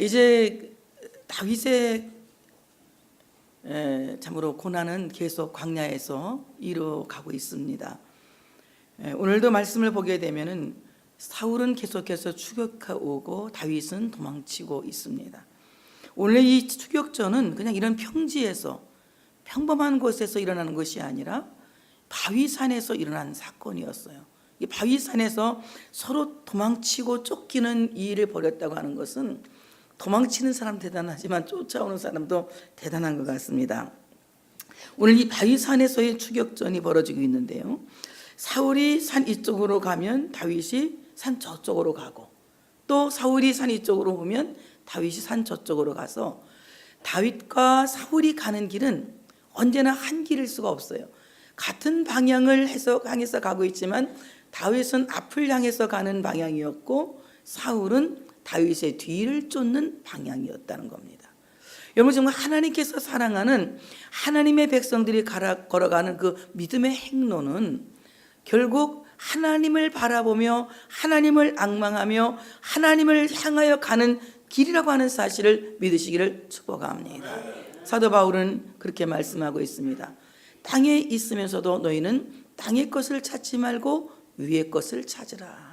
이제 다윗의 참으로 고난은 계속 광야에서 이루어가고 있습니다. 오늘도 말씀을 보게 되면은 사울은 계속해서 추격하고 다윗은 도망치고 있습니다. 오늘 이 추격전은 그냥 이런 평지에서 평범한 곳에서 일어나는 것이 아니라 바위산에서 일어난 사건이었어요. 이 바위산에서 서로 도망치고 쫓기는 이 일을 벌였다고 하는 것은 도망치는 사람 대단하지만 쫓아오는 사람도 대단한 것 같습니다. 오늘 이 바위산에서의 추격전이 벌어지고 있는데요, 사울이 산 이쪽으로 가면 다윗이 산 저쪽으로 가고, 또 사울이 산 이쪽으로 오면 다윗이 산 저쪽으로 가서 다윗과 사울이 가는 길은 언제나 한 길일 수가 없어요. 같은 방향을 향해서 가고 있지만 다윗은 앞을 향해서 가는 방향이었고 사울은 다윗의 뒤를 쫓는 방향이었다는 겁니다. 여러분, 정말 하나님께서 사랑하는 하나님의 백성들이 걸어가는 그 믿음의 행로는 결국 하나님을 바라보며 하나님을 앙망하며 하나님을 향하여 가는 길이라고 하는 사실을 믿으시기를 축복합니다. 사도 바울은 그렇게 말씀하고 있습니다. 땅에 있으면서도 너희는 땅의 것을 찾지 말고 위의 것을 찾으라.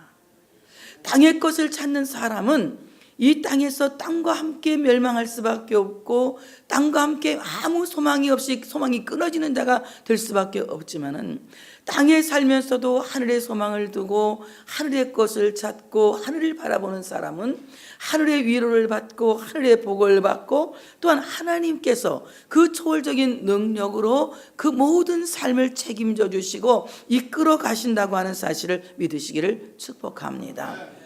땅의 것을 찾는 사람은 이 땅에서 땅과 함께 멸망할 수밖에 없고 땅과 함께 아무 소망이 없이 소망이 끊어지는 자가 될 수밖에 없지만은, 땅에 살면서도 하늘의 소망을 두고 하늘의 것을 찾고 하늘을 바라보는 사람은 하늘의 위로를 받고 하늘의 복을 받고 또한 하나님께서 그 초월적인 능력으로 그 모든 삶을 책임져 주시고 이끌어 가신다고 하는 사실을 믿으시기를 축복합니다.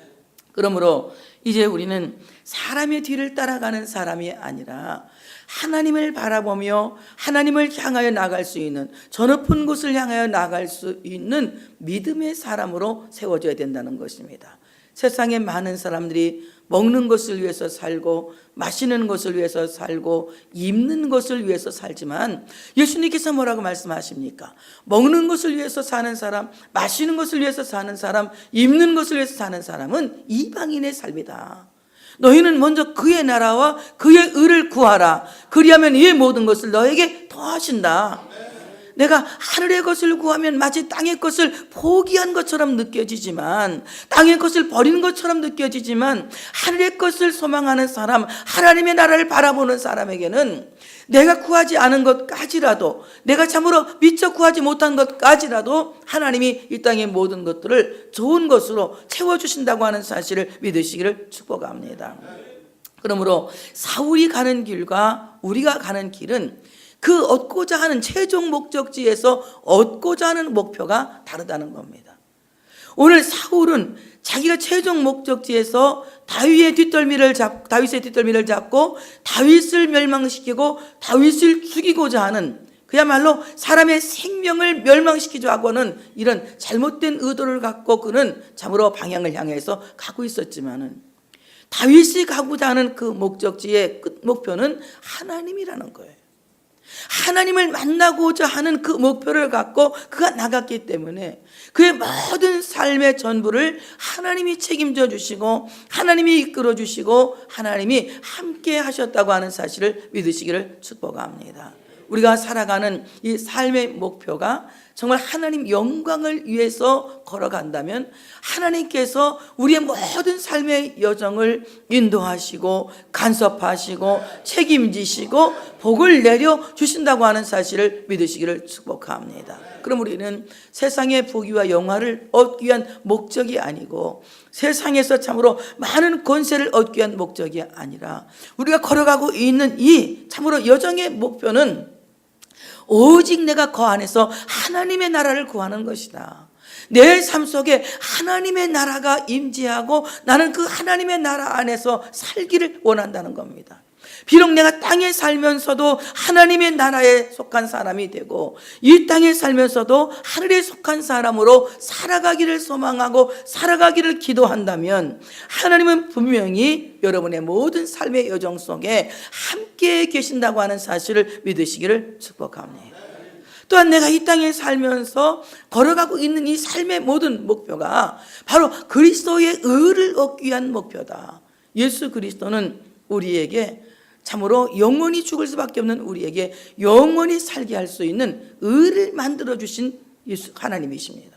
그러므로 이제 우리는 사람의 뒤를 따라가는 사람이 아니라 하나님을 바라보며 하나님을 향하여 나갈 수 있는, 저 높은 곳을 향하여 나갈 수 있는 믿음의 사람으로 세워져야 된다는 것입니다. 세상에 많은 사람들이 먹는 것을 위해서 살고 마시는 것을 위해서 살고 입는 것을 위해서 살지만 예수님께서 뭐라고 말씀하십니까? 먹는 것을 위해서 사는 사람, 마시는 것을 위해서 사는 사람, 입는 것을 위해서 사는 사람은 이방인의 삶이다. 너희는 먼저 그의 나라와 그의 의를 구하라. 그리하면 이 모든 것을 너에게 더하신다. 내가 하늘의 것을 구하면 마치 땅의 것을 포기한 것처럼 느껴지지만, 땅의 것을 버리는 것처럼 느껴지지만, 하늘의 것을 소망하는 사람, 하나님의 나라를 바라보는 사람에게는 내가 구하지 않은 것까지라도, 내가 참으로 미처 구하지 못한 것까지라도 하나님이 이 땅의 모든 것들을 좋은 것으로 채워주신다고 하는 사실을 믿으시기를 축복합니다. 그러므로 사울이 가는 길과 우리가 가는 길은 그 얻고자 하는 최종 목적지에서 얻고자 하는 목표가 다르다는 겁니다. 오늘 사울은 자기가 최종 목적지에서 다윗의 뒷덜미를 잡고 다윗을 멸망시키고 다윗을 죽이고자 하는, 그야말로 사람의 생명을 멸망시키자고 하는 이런 잘못된 의도를 갖고 그는 참으로 방향을 향해서 가고 있었지만은, 다윗이 가고자 하는 그 목적지의 끝 목표는 하나님이라는 거예요. 하나님을 만나고자 하는 그 목표를 갖고 그가 나갔기 때문에 그의 모든 삶의 전부를 하나님이 책임져 주시고 하나님이 이끌어 주시고 하나님이 함께 하셨다고 하는 사실을 믿으시기를 축복합니다. 우리가 살아가는 이 삶의 목표가 정말 하나님 영광을 위해서 걸어간다면 하나님께서 우리의 모든 삶의 여정을 인도하시고 간섭하시고 책임지시고 복을 내려 주신다고 하는 사실을 믿으시기를 축복합니다. 그럼 우리는 세상의 부귀와 영화를 얻기 위한 목적이 아니고 세상에서 참으로 많은 권세를 얻기 위한 목적이 아니라 우리가 걸어가고 있는 이 참으로 여정의 목표는 오직 내가 그 안에서 하나님의 나라를 구하는 것이다. 내 삶 속에 하나님의 나라가 임재하고 나는 그 하나님의 나라 안에서 살기를 원한다는 겁니다. 비록 내가 땅에 살면서도 하나님의 나라에 속한 사람이 되고 이 땅에 살면서도 하늘에 속한 사람으로 살아가기를 소망하고 살아가기를 기도한다면 하나님은 분명히 여러분의 모든 삶의 여정 속에 함께 계신다고 하는 사실을 믿으시기를 축복합니다. 또한 내가 이 땅에 살면서 걸어가고 있는 이 삶의 모든 목표가 바로 그리스도의 의를 얻기 위한 목표다. 예수 그리스도는 우리에게 참으로 영원히 죽을 수밖에 없는 우리에게 영원히 살게 할 수 있는 의를 만들어 주신 예수 하나님이십니다.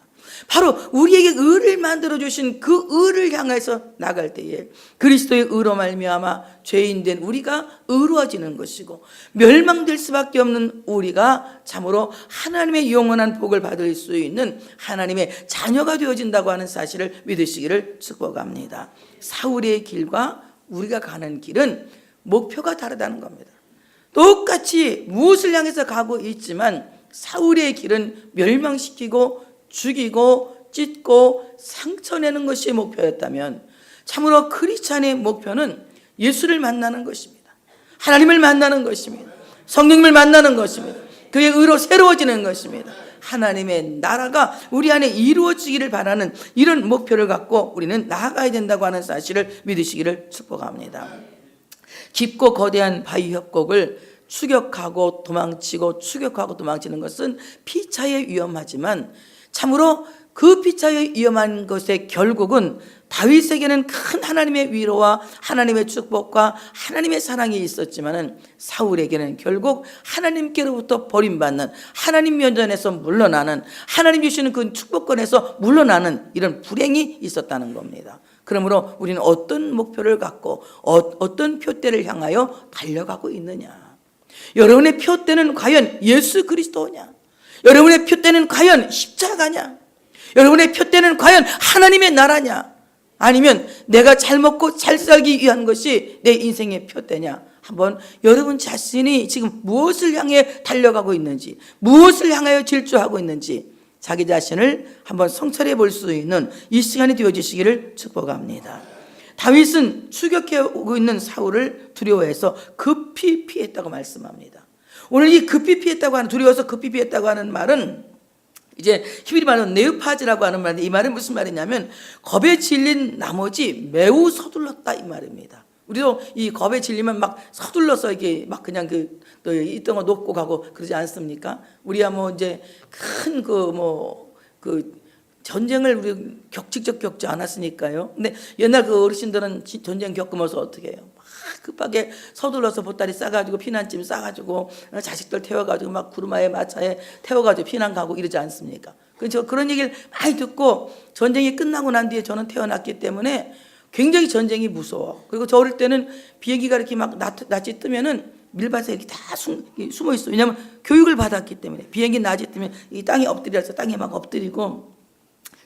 바로 우리에게 의를 만들어 주신 그 의를 향해서 나갈 때에 그리스도의 의로 말미암아 죄인된 우리가 의로워지는 것이고, 멸망될 수밖에 없는 우리가 참으로 하나님의 영원한 복을 받을 수 있는 하나님의 자녀가 되어진다고 하는 사실을 믿으시기를 축복합니다. 사울의 길과 우리가 가는 길은 목표가 다르다는 겁니다. 똑같이 무엇을 향해서 가고 있지만 사울의 길은 멸망시키고 죽이고 찢고 상처내는 것이 목표였다면, 참으로 크리스찬의 목표는 예수를 만나는 것입니다. 하나님을 만나는 것입니다. 성령님을 만나는 것입니다. 그의 의로 새로워지는 것입니다. 하나님의 나라가 우리 안에 이루어지기를 바라는 이런 목표를 갖고 우리는 나아가야 된다고 하는 사실을 믿으시기를 축복합니다. 깊고 거대한 바위 협곡을 추격하고 도망치고 추격하고 도망치는 것은 피차에 위험하지만, 참으로 그 피차에 위험한 것의 결국은 다윗에게는 큰 하나님의 위로와 하나님의 축복과 하나님의 사랑이 있었지만은 사울에게는 결국 하나님께로부터 버림받는, 하나님 면전에서 물러나는, 하나님 주시는 그 축복권에서 물러나는 이런 불행이 있었다는 겁니다. 그러므로 우리는 어떤 목표를 갖고 어떤 표대를 향하여 달려가고 있느냐? 여러분의 표대는 과연 예수 그리스도냐? 여러분의 표대는 과연 십자가냐? 여러분의 표대는 과연 하나님의 나라냐? 아니면 내가 잘 먹고 잘 살기 위한 것이 내 인생의 표대냐? 한번 여러분 자신이 지금 무엇을 향해 달려가고 있는지, 무엇을 향하여 질주하고 있는지 자기 자신을 한번 성찰해 볼 수 있는 이 시간이 되어주시기를 축복합니다. 다윗은 추격해 오고 있는 사울을 두려워해서 급히 피했다고 말씀합니다. 오늘 이 급히 피했다고 하는, 두려워서 급히 피했다고 하는 말은 이제 히브리 말로 네우파즈라고 하는 말인데, 이 말은 무슨 말이냐면 겁에 질린 나머지 매우 서둘렀다 이 말입니다. 우리도 이 겁에 질리면 막 서둘러서 이게 막 그냥 또 있던 거 놓고 가고 그러지 않습니까? 우리야 뭐 이제 큰 전쟁을 우리 직접 겪지 않았으니까요. 근데 옛날 그 어르신들은 전쟁 겪으면서 어떻게 해요? 막 급하게 서둘러서 보따리 싸가지고 피난짐 싸가지고 자식들 태워가지고 막 구르마에 마차에 태워가지고 피난 가고 이러지 않습니까? 그래서 그런 얘기를 많이 듣고 전쟁이 끝나고 난 뒤에 저는 태어났기 때문에 굉장히 전쟁이 무서워. 그리고 저 어릴 때는 비행기가 이렇게 막 낮이 뜨면은 밀밭에 이렇게 다 숨어 있어. 왜냐하면 교육을 받았기 때문에. 비행기 낮이 뜨면 이 땅에 엎드려서 땅에 막 엎드리고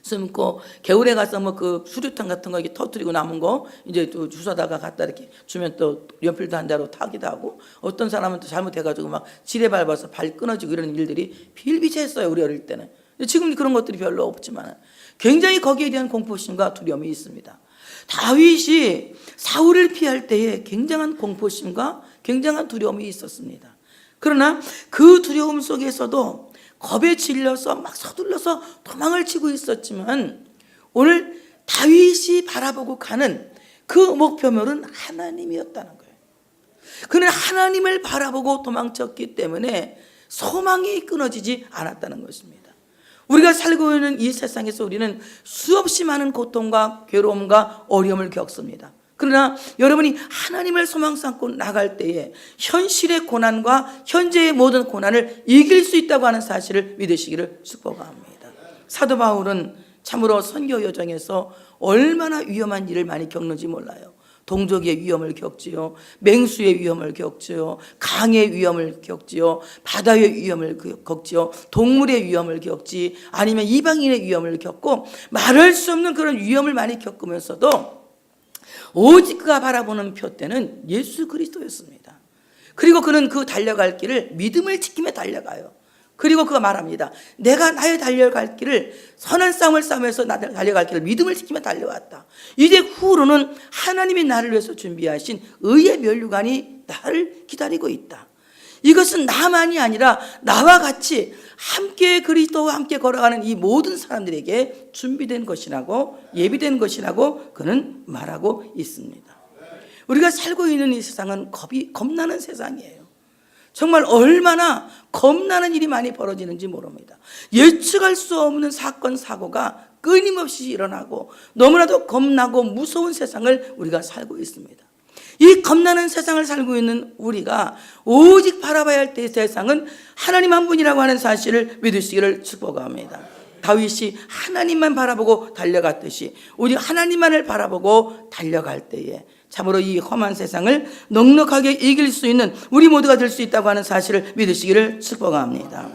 숨고, 겨울에 가서 뭐 그 수류탄 같은 거 이렇게 터뜨리고 남은 거 이제 또 주워다가 갖다 이렇게 주면 또 연필도 한 대로 타기도 하고, 어떤 사람은 또 잘못해가지고 막 지뢰 밟아서 발 끊어지고 이런 일들이 비일비재했어요 우리 어릴 때는. 지금 그런 것들이 별로 없지만 굉장히 거기에 대한 공포심과 두려움이 있습니다. 다윗이 사울을 피할 때에 굉장한 공포심과 굉장한 두려움이 있었습니다. 그러나 그 두려움 속에서도 겁에 질려서 막 서둘러서 도망을 치고 있었지만, 오늘 다윗이 바라보고 가는 그 목표물은 하나님이었다는 거예요. 그는 하나님을 바라보고 도망쳤기 때문에 소망이 끊어지지 않았다는 것입니다. 우리가 살고 있는 이 세상에서 우리는 수없이 많은 고통과 괴로움과 어려움을 겪습니다. 그러나 여러분이 하나님을 소망 삼고 나갈 때에 현실의 고난과 현재의 모든 고난을 이길 수 있다고 하는 사실을 믿으시기를 축복합니다. 사도 바울은 참으로 선교 여정에서 얼마나 위험한 일을 많이 겪는지 몰라요. 동족의 위험을 겪지요, 맹수의 위험을 겪지요, 강의 위험을 겪지요, 바다의 위험을 겪지요, 동물의 위험을 겪지, 아니면 이방인의 위험을 겪고 말할 수 없는 그런 위험을 많이 겪으면서도 오직 그가 바라보는 표대는 예수 그리스도였습니다. 그리고 그는 그 달려갈 길을 믿음을 지키며 달려가요. 그리고 그가 말합니다. 내가 나의 달려갈 길을, 선한 싸움을 싸우면서 달려갈 길을 믿음을 지키며 달려왔다. 이제 후로는 하나님이 나를 위해서 준비하신 의의 면류관이 나를 기다리고 있다. 이것은 나만이 아니라 나와 같이 함께 그리스도와 함께 걸어가는 이 모든 사람들에게 준비된 것이라고, 예비된 것이라고 그는 말하고 있습니다. 우리가 살고 있는 이 세상은 겁나는 세상이에요. 정말 얼마나 겁나는 일이 많이 벌어지는지 모릅니다. 예측할 수 없는 사건, 사고가 끊임없이 일어나고 너무나도 겁나고 무서운 세상을 우리가 살고 있습니다. 이 겁나는 세상을 살고 있는 우리가 오직 바라봐야 할 때 세상은 하나님 한 분이라고 하는 사실을 믿으시기를 축복합니다. 다윗이 하나님만 바라보고 달려갔듯이 우리 하나님만을 바라보고 달려갈 때에 참으로 이 험한 세상을 넉넉하게 이길 수 있는 우리 모두가 될 수 있다고 하는 사실을 믿으시기를 축복합니다.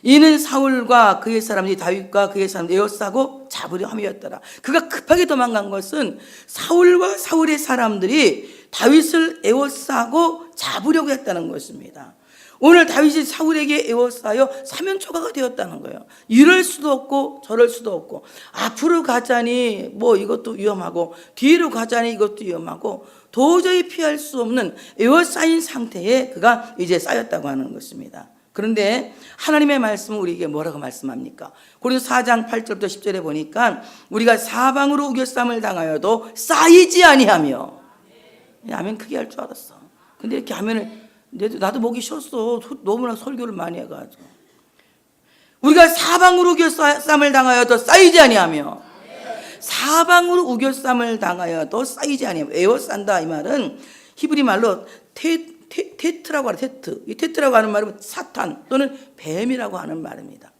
이는 사울과 그의 사람들이 다윗과 그의 사람들이 에워싸고 잡으려 함이었더라. 그가 급하게 도망간 것은 사울과 사울의 사람들이 다윗을 에워싸고 잡으려고 했다는 것입니다. 오늘 다윗이 사울에게 에워싸여 사면초가가 되었다는 거예요. 이럴 수도 없고 저럴 수도 없고, 앞으로 가자니 뭐 이것도 위험하고 뒤로 가자니 이것도 위험하고 도저히 피할 수 없는 에워싸인 상태에 그가 이제 쌓였다고 하는 것입니다. 그런데 하나님의 말씀은 우리에게 뭐라고 말씀합니까? 고린도서 4장 8절부터 10절에 보니까 우리가 사방으로 우겨쌈을 당하여도 쌓이지 아니하며, 아멘 크게 할 줄 알았어. 근데 이렇게 하면은 나도 보기 싫었어. 너무나 설교를 많이 해가지고. 우리가 사방으로 우겨쌈을 당하여도 쌓이지 아니하며, 사방으로 우겨쌈을 당하여도 쌓이지 아니하며, 에워싼다 이 말은 히브리 말로 테트라고 하는 테트. 이 테트라고 하는 말은 사탄 또는 뱀이라고 하는 말입니다.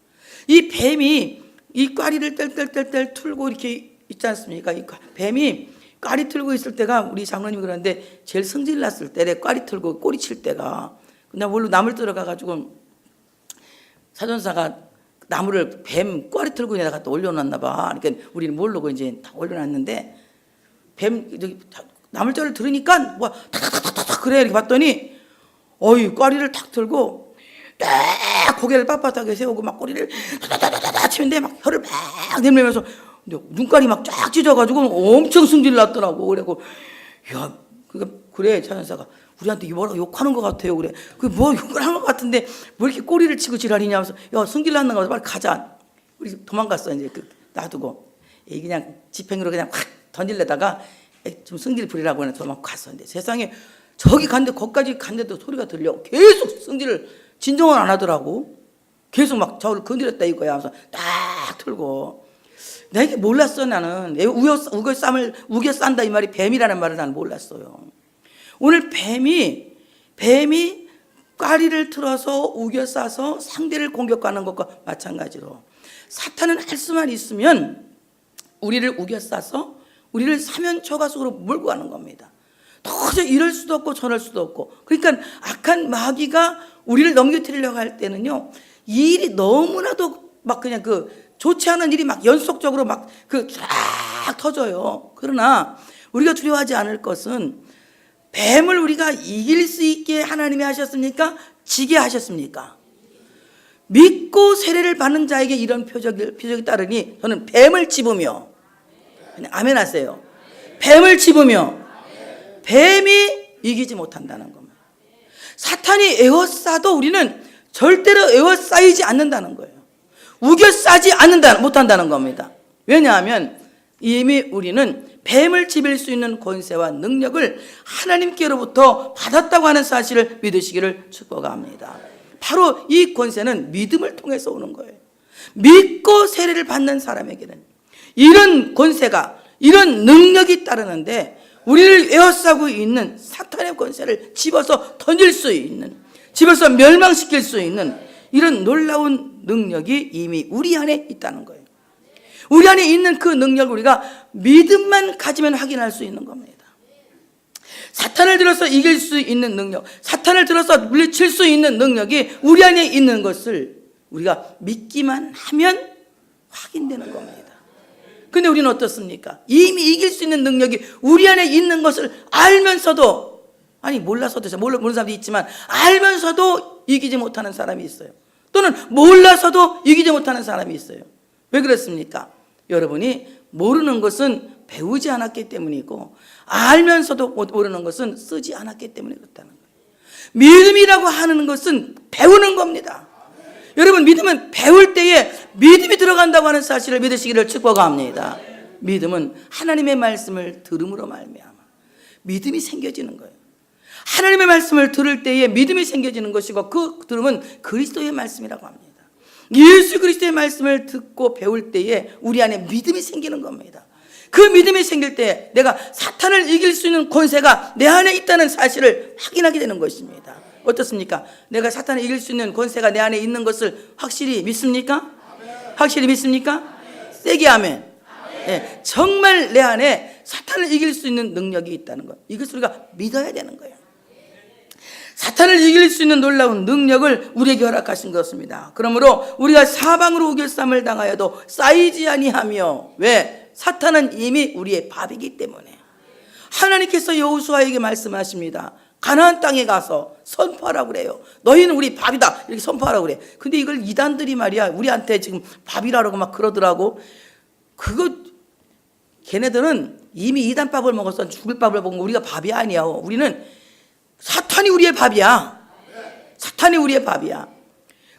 이 뱀이 이 꽈리를 뗄 틀고 이렇게 있지 않습니까? 이 뱀이 꽈리 틀고 있을 때가, 우리 장로님이 그러는데 제일 성질 났을 때 꽈리 틀고 꼬리 칠 때가, 그냥 뭘로 나물 들어가 가지고 사전사가 나무를 뱀 꽈리 틀고 있는 데 올려놨나 봐. 그러니까 우리는 모르고 이제 다 올려놨는데 뱀 나물자를 들으니까 뭐 탁탁탁탁 그래 이렇게 봤더니 어이 꽈리를 탁 들고 딱 고개를 빳빳하게 세우고 막 꼬리를 타다다다다 치는데 막 혀를 막 내밀면서 눈깔이 막 쫙 찢어가지고 엄청 승질 났더라고. 그래고 야 그래 차연사가 우리한테 뭐라고 욕하는 것 같아요. 그래 그 뭐 욕을 한 것 같은데 뭐 이렇게 꼬리를 치고 지랄이냐면서 야 승질 났는 거 같아 빨리 가자. 우리 도망갔어. 이제 놔두고 그냥 지팽이로 그냥 확 던질래다가 좀 승질 부리라고 해서 막 갔었는데 세상에 저기 갔는데 거기까지 갔는데도 소리가 들려. 계속 승질을 진정을 안 하더라고. 계속 막 저를 건드렸다 이거야 하면서 딱 틀고. 내가 몰랐어. 나는 우겨 싼다 이 말이 뱀이라는 말을 나는 몰랐어요. 오늘 뱀이 꽈리를 틀어서 우겨 싸서 상대를 공격하는 것과 마찬가지로 사탄은 할 수만 있으면 우리를 우겨 싸서 우리를 사면초가 속으로 몰고 가는 겁니다. 도저히 이럴 수도 없고 저럴 수도 없고. 그러니까 악한 마귀가 우리를 넘겨뜨리려고 할 때는요, 이 일이 너무나도 막 그냥 좋지 않은 일이 막 연속적으로 막 쫙 터져요. 그러나 우리가 두려워하지 않을 것은 뱀을 우리가 이길 수 있게 하나님이 하셨습니까? 지게 하셨습니까? 믿고 세례를 받는 자에게 이런 표적이 따르니 저는 뱀을 집으며, 아멘 하세요. 뱀을 집으며 뱀이 이기지 못한다는 겁니다. 사탄이 에워싸도 우리는 절대로 에워싸이지 않는다는 거예요. 우겨싸지 못한다는 겁니다. 왜냐하면 이미 우리는 뱀을 집일 수 있는 권세와 능력을 하나님께로부터 받았다고 하는 사실을 믿으시기를 축복합니다. 바로 이 권세는 믿음을 통해서 오는 거예요. 믿고 세례를 받는 사람에게는 이런 권세가, 이런 능력이 따르는데 우리를 에워싸고 있는 사탄의 권세를 집어서 던질 수 있는, 집어서 멸망시킬 수 있는 이런 놀라운 능력이 이미 우리 안에 있다는 거예요. 우리 안에 있는 그 능력을 우리가 믿음만 가지면 확인할 수 있는 겁니다. 사탄을 들어서 이길 수 있는 능력, 사탄을 들어서 물리칠 수 있는 능력이 우리 안에 있는 것을 우리가 믿기만 하면 확인되는 겁니다. 근데 우리는 어떻습니까? 이미 이길 수 있는 능력이 우리 안에 있는 것을 알면서도, 아니 몰라서도, 모르는 사람도 있지만 알면서도 이기지 못하는 사람이 있어요. 또는 몰라서도 이기지 못하는 사람이 있어요. 왜 그렇습니까? 여러분이 모르는 것은 배우지 않았기 때문이고 알면서도 모르는 것은 쓰지 않았기 때문에 그렇다는 거예요. 믿음이라고 하는 것은 배우는 겁니다. 여러분 믿음은 배울 때에 믿음이 들어간다고 하는 사실을 믿으시기를 축복합니다. 믿음은 하나님의 말씀을 들음으로 말미암아 믿음이 생겨지는 거예요. 하나님의 말씀을 들을 때에 믿음이 생겨지는 것이고 그 들음은 그리스도의 말씀이라고 합니다. 예수 그리스도의 말씀을 듣고 배울 때에 우리 안에 믿음이 생기는 겁니다. 그 믿음이 생길 때 내가 사탄을 이길 수 있는 권세가 내 안에 있다는 사실을 확인하게 되는 것입니다. 어떻습니까? 내가 사탄을 이길 수 있는 권세가 내 안에 있는 것을 확실히 믿습니까? 확실히 믿습니까? 세게 아멘. 네, 정말 내 안에 사탄을 이길 수 있는 능력이 있다는 것, 이것을 우리가 믿어야 되는 거예요. 사탄을 이길 수 있는 놀라운 능력을 우리에게 허락하신 것입니다. 그러므로 우리가 사방으로 우겨쌈을 당하여도 쌓이지 아니하며, 왜? 사탄은 이미 우리의 밥이기 때문에. 하나님께서 여호수아에게 말씀하십니다. 가나안 땅에 가서 선포하라고 그래요. 너희는 우리 밥이다, 이렇게 선포하라고 그래. 근데 이걸 이단들이 말이야 우리한테 지금 밥이라고 막 그러더라고. 그거 걔네들은 이미 이단밥을 먹어서 죽을 밥을 먹은 거, 우리가 밥이 아니야. 우리는 사탄이 우리의 밥이야. 사탄이 우리의 밥이야.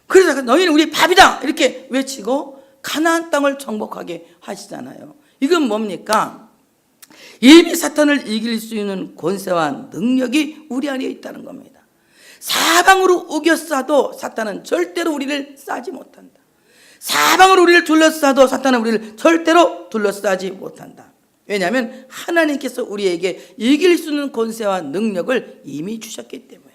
그래서 너희는 우리 밥이다 이렇게 외치고 가나안 땅을 정복하게 하시잖아요. 이건 뭡니까? 이미 사탄을 이길 수 있는 권세와 능력이 우리 안에 있다는 겁니다. 사방으로 우겨싸도 사탄은 절대로 우리를 싸지 못한다. 사방으로 우리를 둘러싸도 사탄은 우리를 절대로 둘러싸지 못한다. 왜냐하면 하나님께서 우리에게 이길 수 있는 권세와 능력을 이미 주셨기 때문에.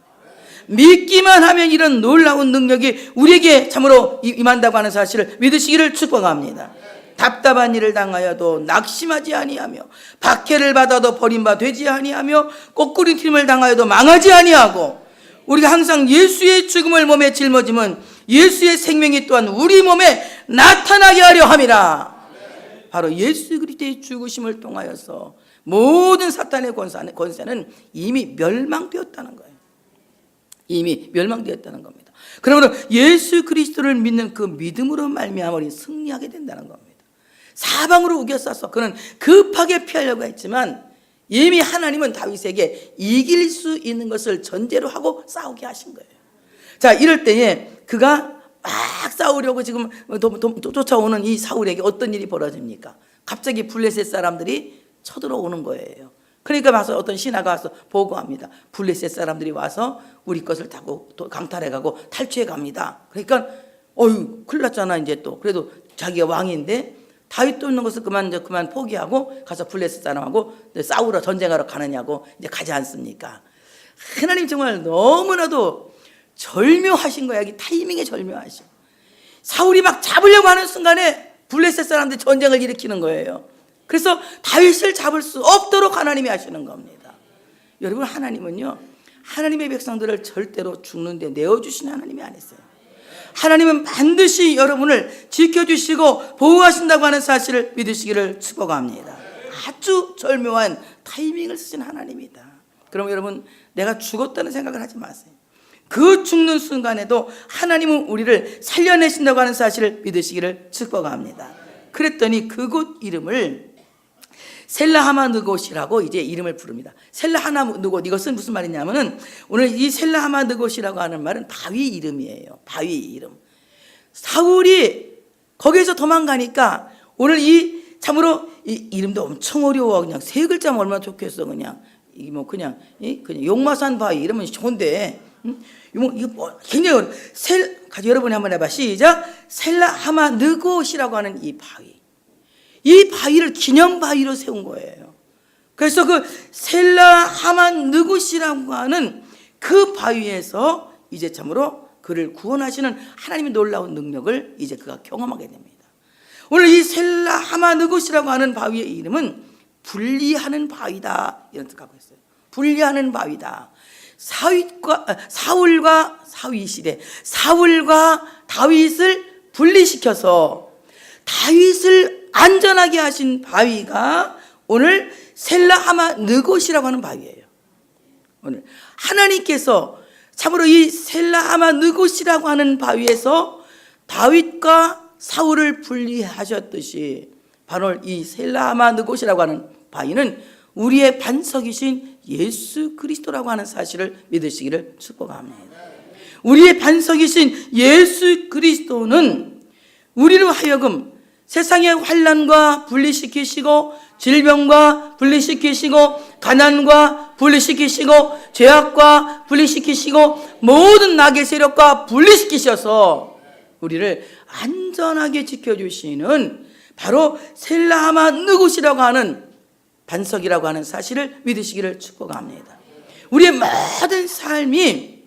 믿기만 하면 이런 놀라운 능력이 우리에게 참으로 임한다고 하는 사실을 믿으시기를 축복합니다. 답답한 일을 당하여도 낙심하지 아니하며, 박해를 받아도 버림바 되지 아니하며, 꼬꾸리팀을 당하여도 망하지 아니하고, 우리가 항상 예수의 죽음을 몸에 짊어지면 예수의 생명이 또한 우리 몸에 나타나게 하려 함이라. 바로 예수 그리스도의 죽으심을 통하여서 모든 사탄의 권세는 이미 멸망되었다는 거예요. 이미 멸망되었다는 겁니다. 그러므로 예수 그리스도를 믿는 그 믿음으로 말미암아 우리는 승리하게 된다는 겁니다. 사방으로 우겨싸서 그는 급하게 피하려고 했지만 이미 하나님은 다윗에게 이길 수 있는 것을 전제로 하고 싸우게 하신 거예요. 자, 이럴 때에 그가 막 싸우려고 지금 쫓아오는 이 사울에게 어떤 일이 벌어집니까? 갑자기 블레셋 사람들이 쳐들어오는 거예요. 그러니까 와서 어떤 신하가 와서 보고합니다. 블레셋 사람들이 와서 우리 것을 타고 강탈해 가고 탈취해 갑니다. 그러니까 큰일 났잖아 이제 또. 그래도 자기가 왕인데 다윗도 있는 것을 그만 포기하고 가서 블레셋 사람하고 싸우러 전쟁하러 가느냐고 이제 가지 않습니까? 하나님 정말 너무나도 절묘하신 거야. 이 타이밍에 절묘하셔. 사울이 막 잡으려고 하는 순간에 블레셋 사람들이 전쟁을 일으키는 거예요. 그래서 다윗을 잡을 수 없도록 하나님이 하시는 겁니다. 여러분, 하나님은요, 하나님의 백성들을 절대로 죽는데 내어주시는 하나님이 아니세요. 하나님은 반드시 여러분을 지켜주시고 보호하신다고 하는 사실을 믿으시기를 축복합니다. 아주 절묘한 타이밍을 쓰신 하나님이다. 그럼 여러분, 내가 죽었다는 생각을 하지 마세요. 그 죽는 순간에도 하나님은 우리를 살려내신다고 하는 사실을 믿으시기를 축복합니다. 그랬더니 그곳 이름을 셀라하마느곳이라고 이제 이름을 부릅니다. 셀라하마느곳, 이것은 무슨 말이냐면은 오늘 이 셀라하마느곳이라고 하는 말은 바위 이름이에요. 바위 이름. 사울이 거기에서 도망가니까 오늘 이 참으로 이 이름도 엄청 어려워. 그냥 세 글자면 얼마나 좋겠어. 그냥 이게 뭐 그냥 용마산 바위 이러면 좋은데, 이거 굉장히 어려워. 여러분이 한번 해봐. 시작. 셀라하마느곳이라고 하는 이 바위. 이 바위를 기념 바위로 세운 거예요. 그래서 그 셀라하마느곳이라고 하는 그 바위에서 이제 참으로 그를 구원하시는 하나님의 놀라운 능력을 이제 그가 경험하게 됩니다. 오늘 이 셀라하마느곳이라고 하는 바위의 이름은 분리하는 바위다, 이런 뜻하고 있어요. 분리하는 바위다. 사울과 사윗이래. 사울과 다윗을 분리시켜서 다윗을 안전하게 하신 바위가 오늘 셀라하마느곳이라고 하는 바위예요. 오늘 하나님께서 참으로 이 셀라하마느곳이라고 하는 바위에서 다윗과 사울을 분리하셨듯이 바로 이 셀라하마느곳이라고 하는 바위는 우리의 반석이신 예수 그리스도라고 하는 사실을 믿으시기를 축복합니다. 우리의 반석이신 예수 그리스도는 우리로 하여금 세상의 환난과 분리시키시고, 질병과 분리시키시고, 가난과 분리시키시고, 죄악과 분리시키시고, 모든 악의 세력과 분리시키셔서 우리를 안전하게 지켜주시는 바로 셀라하마 느굿이라고 하는 반석이라고 하는 사실을 믿으시기를 축복합니다. 우리의 모든 삶이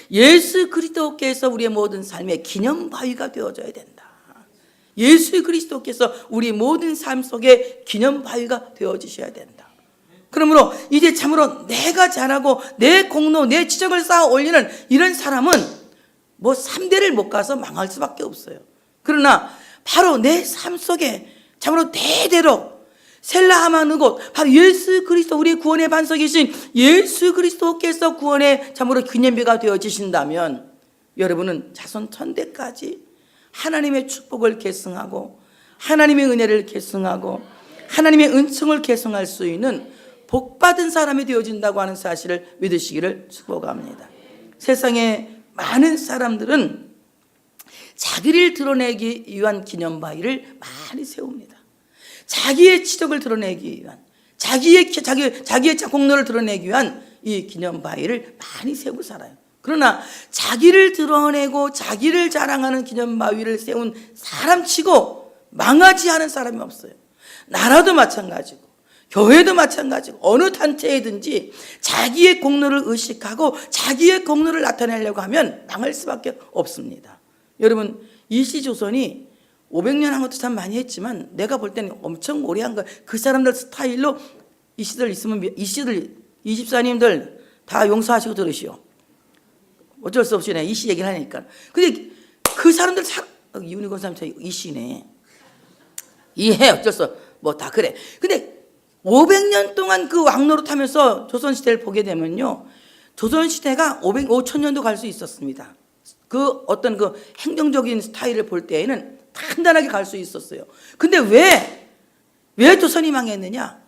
예수 그리스도께서 우리의 모든 삶의 기념바위가 되어져야 된다. 예수 그리스도께서 우리 모든 삶 속에 기념바위가 되어지셔야 된다. 그러므로 이제 참으로 내가 잘하고 내 공로, 내 지적을 쌓아 올리는 이런 사람은 뭐 3대를 못 가서 망할 수밖에 없어요. 그러나 바로 내 삶 속에 참으로 대대로 셀라하마 느곳, 바로 예수 그리스도, 우리의 구원의 반석이신 예수 그리스도께서 구원의 참으로 기념비가 되어지신다면 여러분은 자손 천대까지 하나님의 축복을 계승하고 하나님의 은혜를 계승하고 하나님의 은총을 계승할 수 있는 복받은 사람이 되어진다고 하는 사실을 믿으시기를 축복합니다. 세상에 많은 사람들은 자기를 드러내기 위한 기념바위를 많이 세웁니다. 자기의 치적을 드러내기 위한, 자기의 공로를 드러내기 위한 이 기념바위를 많이 세우고 살아요. 그러나 자기를 드러내고 자기를 자랑하는 기념바위를 세운 사람치고 망하지 않은 사람이 없어요. 나라도 마찬가지고 교회도 마찬가지고 어느 단체이든지 자기의 공로를 의식하고 자기의 공로를 나타내려고 하면 망할 수밖에 없습니다. 여러분, 일시조선이 500년 한 것도 참 많이 했지만 내가 볼 때는 엄청 오래 한 거, 그 사람들 스타일로 이 시들 있으면 이 시들, 이 집사님들 다 용서하시고 들으시오. 어쩔 수 없이 이 시 얘기를 하니까. 근데 그 사람들 이윤희 권사님 이 시네. 이해, 어쩔 수 뭐 다 그래. 근데 500년 동안 그 왕노릇하면서 조선시대를 보게 되면요, 조선시대가 5,000년도 갈 수 있었습니다. 그 어떤 그 행정적인 스타일을 볼 때에는 단단하게 갈 수 있었어요. 근데 왜 조선이 망했느냐?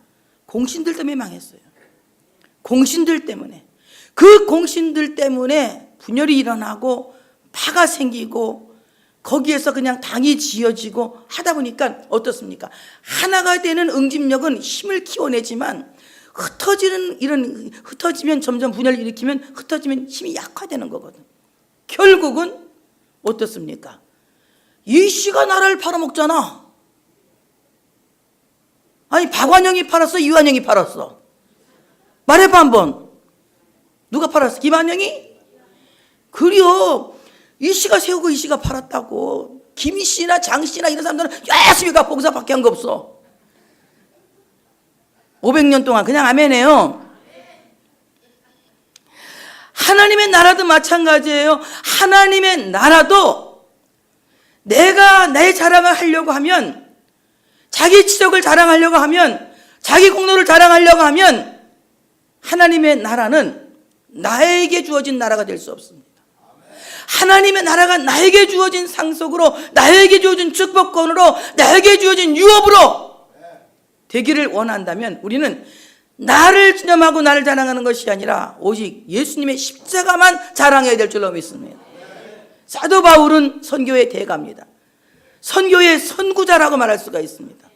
공신들 때문에 망했어요. 공신들 때문에. 그 공신들 때문에 분열이 일어나고 파가 생기고 거기에서 그냥 당이 지어지고 하다 보니까 어떻습니까? 하나가 되는 응집력은 힘을 키워내지만 흩어지면 점점 분열을 일으키면 흩어지면 힘이 약화되는 거거든. 결국은 어떻습니까? 이씨가 나라를 팔아먹잖아. 아니, 박완영이 팔았어? 이완영이 팔았어? 말해봐 한번. 누가 팔았어? 김완영이? 그래요. 이씨가 세우고 이씨가 팔았다고. 김씨나 장씨나 이런 사람들은 열심히 가 봉사밖에 한 거 없어. 500년 동안 그냥 아멘해요. 하나님의 나라도 마찬가지예요. 하나님의 나라도 내가 내 자랑을 하려고 하면, 자기 치적을 자랑하려고 하면, 자기 공로를 자랑하려고 하면 하나님의 나라는 나에게 주어진 나라가 될 수 없습니다. 하나님의 나라가 나에게 주어진 상속으로, 나에게 주어진 축복권으로, 나에게 주어진 유업으로 되기를 원한다면 우리는 나를 기념하고 나를 자랑하는 것이 아니라 오직 예수님의 십자가만 자랑해야 될 줄로 믿습니다. 사도 바울은 선교의 대가입니다. 선교의 선구자라고 말할 수가 있습니다.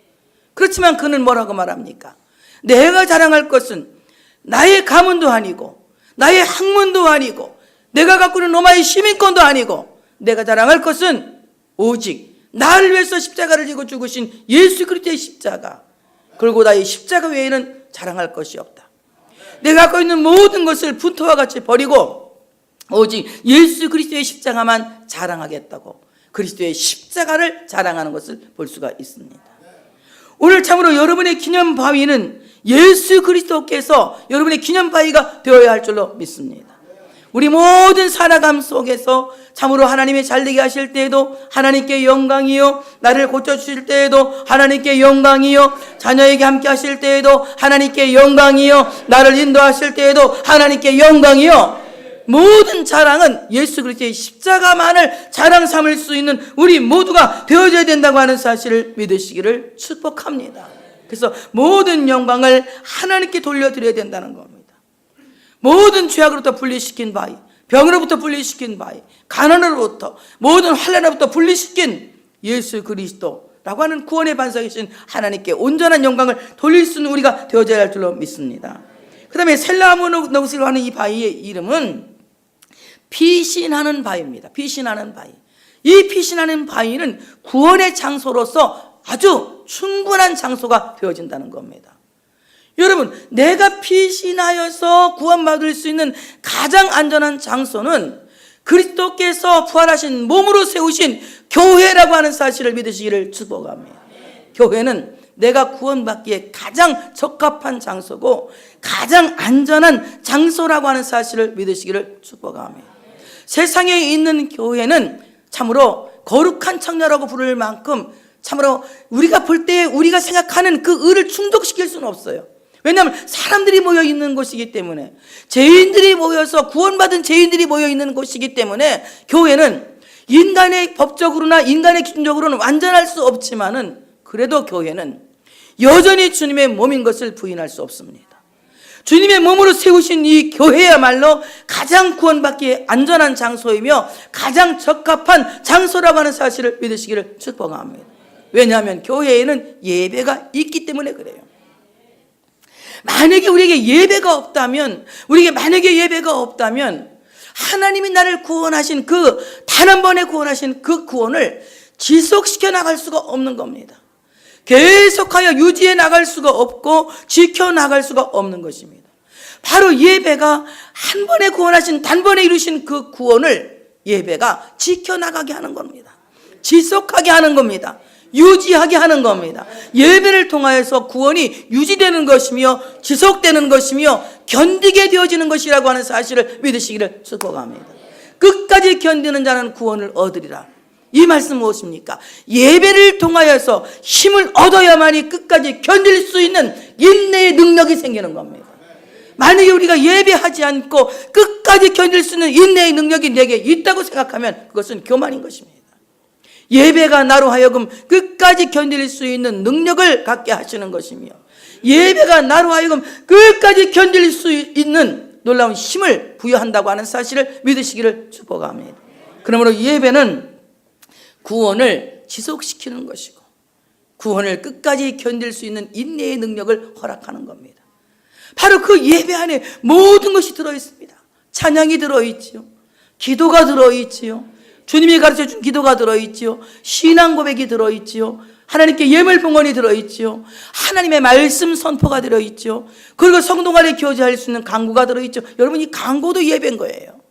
그렇지만 그는 뭐라고 말합니까? 내가 자랑할 것은 나의 가문도 아니고 나의 학문도 아니고 내가 갖고 있는 로마의 시민권도 아니고 내가 자랑할 것은 오직 나를 위해서 십자가를 지고 죽으신 예수 그리스도의 십자가, 그리고 나의 십자가 외에는 자랑할 것이 없다. 내가 갖고 있는 모든 것을 분토와 같이 버리고 오직 예수 그리스도의 십자가만 자랑하겠다고 그리스도의 십자가를 자랑하는 것을 볼 수가 있습니다. 오늘 참으로 여러분의 기념바위는 예수 그리스도께서 여러분의 기념바위가 되어야 할 줄로 믿습니다. 우리 모든 살아감 속에서 참으로 하나님의 잘되게 하실 때에도 하나님께 영광이요, 나를 고쳐주실 때에도 하나님께 영광이요, 자녀에게 함께 하실 때에도 하나님께 영광이요, 나를 인도하실 때에도 하나님께 영광이요, 모든 자랑은 예수 그리스도의 십자가만을 자랑 삼을 수 있는 우리 모두가 되어져야 된다고 하는 사실을 믿으시기를 축복합니다. 그래서 모든 영광을 하나님께 돌려드려야 된다는 겁니다. 모든 죄악으로부터 분리시킨 바위, 병으로부터 분리시킨 바위, 가난으로부터, 모든 환난으로부터 분리시킨 예수 그리스도라고 하는 구원의 반석이신 하나님께 온전한 영광을 돌릴 수 있는 우리가 되어져야 할 줄로 믿습니다. 그 다음에 셀라무노스라고 하는 이 바위의 이름은 피신하는 바위입니다. 피신하는 바위. 이 피신하는 바위는 구원의 장소로서 아주 충분한 장소가 되어진다는 겁니다. 여러분, 내가 피신하여서 구원받을 수 있는 가장 안전한 장소는 그리스도께서 부활하신 몸으로 세우신 교회라고 하는 사실을 믿으시기를 축복합니다. 교회는 내가 구원받기에 가장 적합한 장소고 가장 안전한 장소라고 하는 사실을 믿으시기를 축복합니다. 세상에 있는 교회는 참으로 거룩한 청년이라고 부를 만큼 참으로 우리가 볼 때 우리가 생각하는 그 의를 충족시킬 수는 없어요. 왜냐하면 사람들이 모여 있는 곳이기 때문에, 죄인들이 모여서 구원받은 죄인들이 모여 있는 곳이기 때문에 교회는 인간의 법적으로나 인간의 기준적으로는 완전할 수 없지만은 그래도 교회는 여전히 주님의 몸인 것을 부인할 수 없습니다. 주님의 몸으로 세우신 이 교회야말로 가장 구원받기에 안전한 장소이며 가장 적합한 장소라고 하는 사실을 믿으시기를 축복합니다. 왜냐하면 교회에는 예배가 있기 때문에 그래요. 만약에 우리에게 예배가 없다면, 하나님이 나를 구원하신 단 한 번에 구원하신 그 구원을 지속시켜 나갈 수가 없는 겁니다. 계속하여 유지해 나갈 수가 없고 지켜나갈 수가 없는 것입니다. 바로 예배가 한 번에 구원하신, 단번에 이루신 그 구원을 예배가 지켜나가게 하는 겁니다. 지속하게 하는 겁니다. 유지하게 하는 겁니다. 예배를 통하여서 구원이 유지되는 것이며 지속되는 것이며 견디게 되어지는 것이라고 하는 사실을 믿으시기를 축복합니다. 끝까지 견디는 자는 구원을 얻으리라. 이 말씀 무엇입니까? 예배를 통하여서 힘을 얻어야만이 끝까지 견딜 수 있는 인내의 능력이 생기는 겁니다. 만약에 우리가 예배하지 않고 끝까지 견딜 수 있는 인내의 능력이 내게 있다고 생각하면 그것은 교만인 것입니다. 예배가 나로 하여금 끝까지 견딜 수 있는 능력을 갖게 하시는 것이며, 예배가 나로 하여금 끝까지 견딜 수 있는 놀라운 힘을 부여한다고 하는 사실을 믿으시기를 축복합니다. 그러므로 예배는 구원을 지속시키는 것이고 구원을 끝까지 견딜 수 있는 인내의 능력을 허락하는 겁니다. 바로 그 예배 안에 모든 것이 들어있습니다. 찬양이 들어있지요, 기도가 들어있지요, 주님이 가르쳐준 기도가 들어있지요, 신앙 고백이 들어있지요, 하나님께 예물 봉헌이 들어있지요, 하나님의 말씀 선포가 들어있지요, 그리고 성도 간에 교제할 수 있는 강구가 들어있죠. 여러분, 이 강구도 예배인 거예요.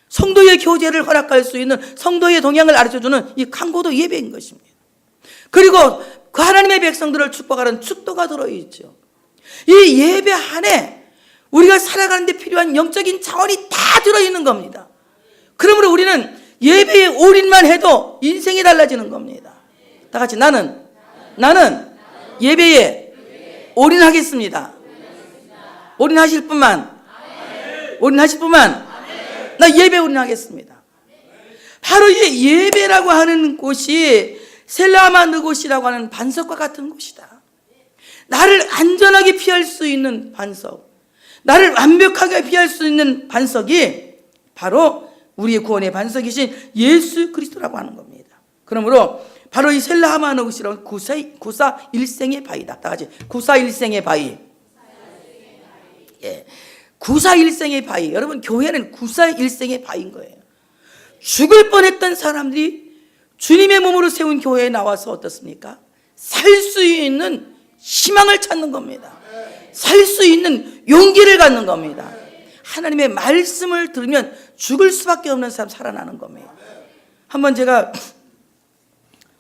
성도의 교제를 허락할 수 있는, 성도의 동향을 알려주는 이 강구도 예배인 것입니다. 그리고 그 하나님의 백성들을 축복하는 축도가 들어있죠. 이 예배 안에 우리가 살아가는 데 필요한 영적인 자원이 다 들어있는 겁니다. 그러므로 우리는 예배에 올인만 해도 인생이 달라지는 겁니다. 다 같이 나는 예배에 올인하겠습니다. 올인하실 분만, 나 예배 올인하겠습니다. 바로 이 예배라고 하는 곳이 셀라마 그곳이라고 하는 반석과 같은 곳이다. 나를 안전하게 피할 수 있는 반석, 나를 완벽하게 피할 수 있는 반석이 바로 우리의 구원의 반석이신 예수 그리스도라고 하는 겁니다. 그러므로 바로 이 셀라하마노 그곳이라고 구사 일생의 바위다. 다 같이 구사 일생의 바위. 예, 구사 일생의 바위. 여러분, 교회는 구사 일생의 바위인 거예요. 죽을 뻔했던 사람들이 주님의 몸으로 세운 교회에 나와서 어떻습니까? 살 수 있는 희망을 찾는 겁니다. 살 수 있는 용기를 갖는 겁니다. 하나님의 말씀을 들으면 죽을 수밖에 없는 사람 살아나는 겁니다. 한번 제가